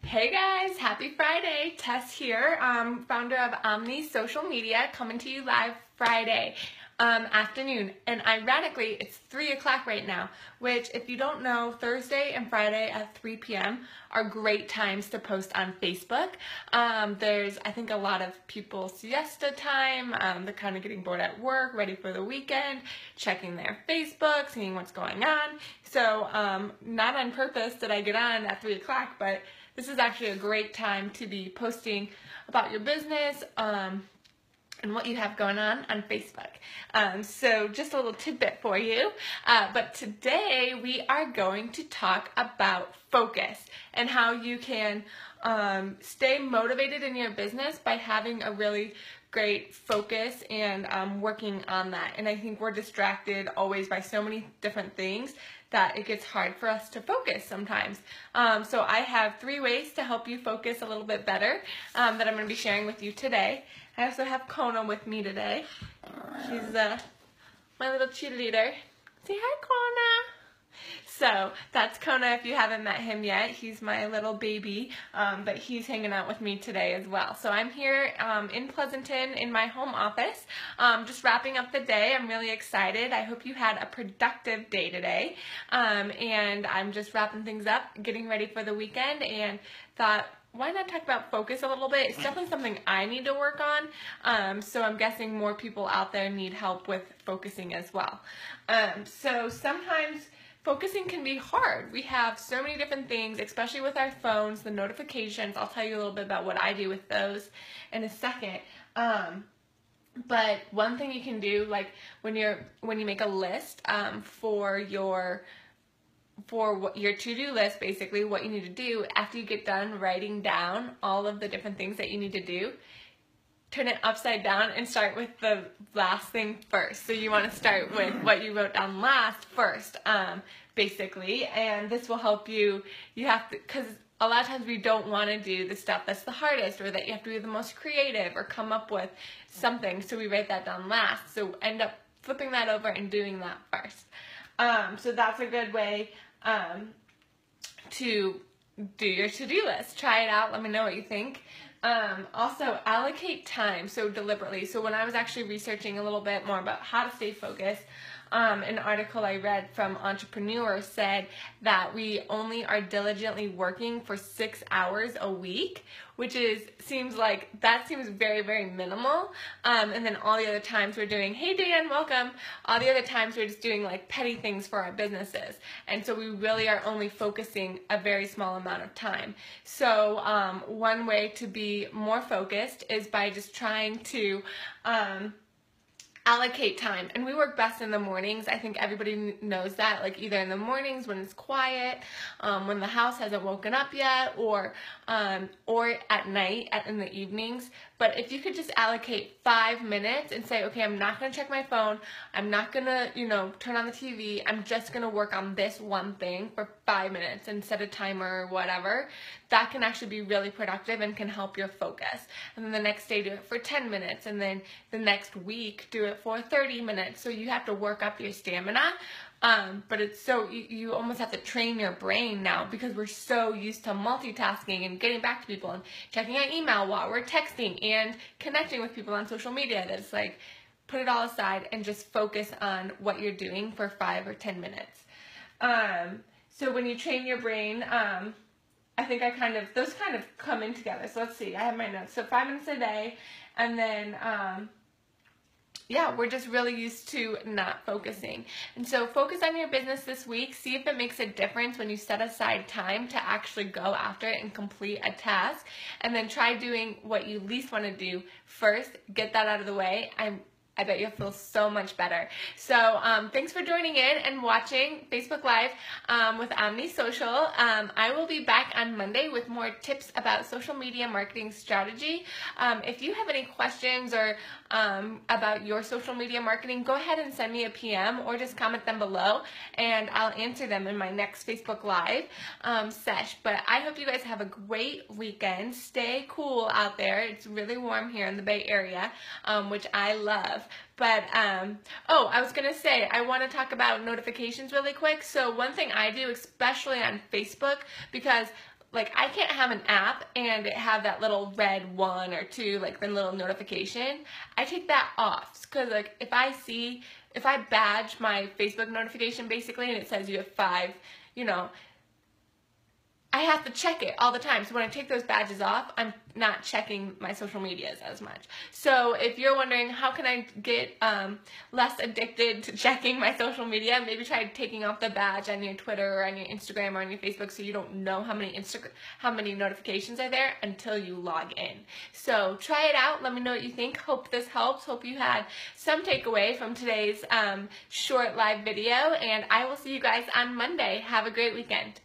Hey guys, happy Friday. Tess here, founder of Omni Social Media, coming to you live Friday afternoon. And ironically, it's 3 o'clock right now, which if you don't know, Thursday and Friday at 3 p.m. are great times to post on Facebook. There's, I think, a lot of people siesta time. They're kind of getting bored at work, ready for the weekend, checking their Facebook, seeing what's going on. So not on purpose did I get on at 3 o'clock, but this is actually a great time to be posting about your business and what you have going on Facebook. So just a little tidbit for you. But today we are going to talk about focus and how you can stay motivated in your business by having a really great focus and working on that. And I think we're distracted always by so many different things that it gets hard for us to focus sometimes. So I have 3 ways to help you focus a little bit better that I'm going to be sharing with you today. I also have Kona with me today. She's my little cheerleader. Say hi, Kona. So that's Kona if you haven't met him yet. He's my little baby, but he's hanging out with me today as well. So I'm here in Pleasanton in my home office, just wrapping up the day. I'm really excited. I hope you had a productive day today. And I'm just wrapping things up, getting ready for the weekend, and thought, why not talk about focus a little bit? It's definitely something I need to work on. So I'm guessing more people out there need help with focusing as well. So sometimes focusing can be hard. We have so many different things, especially with our phones, the notifications. I'll tell you a little bit about what I do with those in a second. But one thing you can do, like when you make a list for your to-do list, basically what you need to do after you get done writing down all of the different things that you need to do, turn it upside down and start with the last thing first. So you want to start with what you wrote down last first, basically, and this will help you. You have to, because a lot of times we don't want to do the stuff that's the hardest, or that you have to be the most creative or come up with something, so we write that down last. So end up flipping that over and doing that first. So that's a good way to do your to-do list. Try it out. Let me know what you think. Also, allocate time, so deliberately. So when I was actually researching a little bit more about how to stay focused, an article I read from Entrepreneur said that we only are diligently working for 6 hours a week, which seems very, very minimal. And then all the other times we're doing, hey Dan, welcome. All the other times we're just doing like petty things for our businesses. And so we really are only focusing a very small amount of time. So one way to be more focused is by just trying to allocate time. And we work best in the mornings. I think everybody knows that, like either in the mornings when it's quiet, when the house hasn't woken up yet, or at night, in the evenings. But if you could just allocate 5 minutes and say, okay, I'm not going to check my phone, I'm not going to, turn on the TV, I'm just going to work on this one thing for 5 minutes and set a timer or whatever, that can actually be really productive and can help your focus. And then the next day do it for 10 minutes, and then the next week do it for 30 minutes. So you have to work up your stamina. But it's so, you almost have to train your brain now, because we're so used to multitasking and getting back to people and checking our email while we're texting and connecting with people on social media, that it's like, put it all aside and just focus on what you're doing for 5 or 10 minutes. So when you train your brain, I think those kind of come in together. So let's see, I have my notes. So 5 minutes a day, and then, yeah, we're just really used to not focusing. And so focus on your business this week. See if it makes a difference when you set aside time to actually go after it and complete a task. And then try doing what you least want to do first. Get that out of the way. I bet you'll feel so much better. So thanks for joining in and watching Facebook Live with Omni Social. I will be back on Monday with more tips about social media marketing strategy. If you have any questions or about your social media marketing, go ahead and send me a PM or just comment them below, and I'll answer them in my next Facebook Live sesh. But I hope you guys have a great weekend. Stay cool out there. It's really warm here in the Bay Area, which I love. But, oh, I was going to say, I want to talk about notifications really quick. So one thing I do, especially on Facebook, because like I can't have an app and it have that little red 1 or 2, like the little notification. I take that off because like if I badge my Facebook notification basically and it says you have 5, you know, I have to check it all the time. So when I take those badges off, I'm not checking my social medias as much. So if you're wondering how can I get less addicted to checking my social media, maybe try taking off the badge on your Twitter or on your Instagram or on your Facebook so you don't know how many notifications are there until you log in. So try it out. Let me know what you think. Hope this helps. Hope you had some takeaway from today's short live video, and I will see you guys on Monday. Have a great weekend.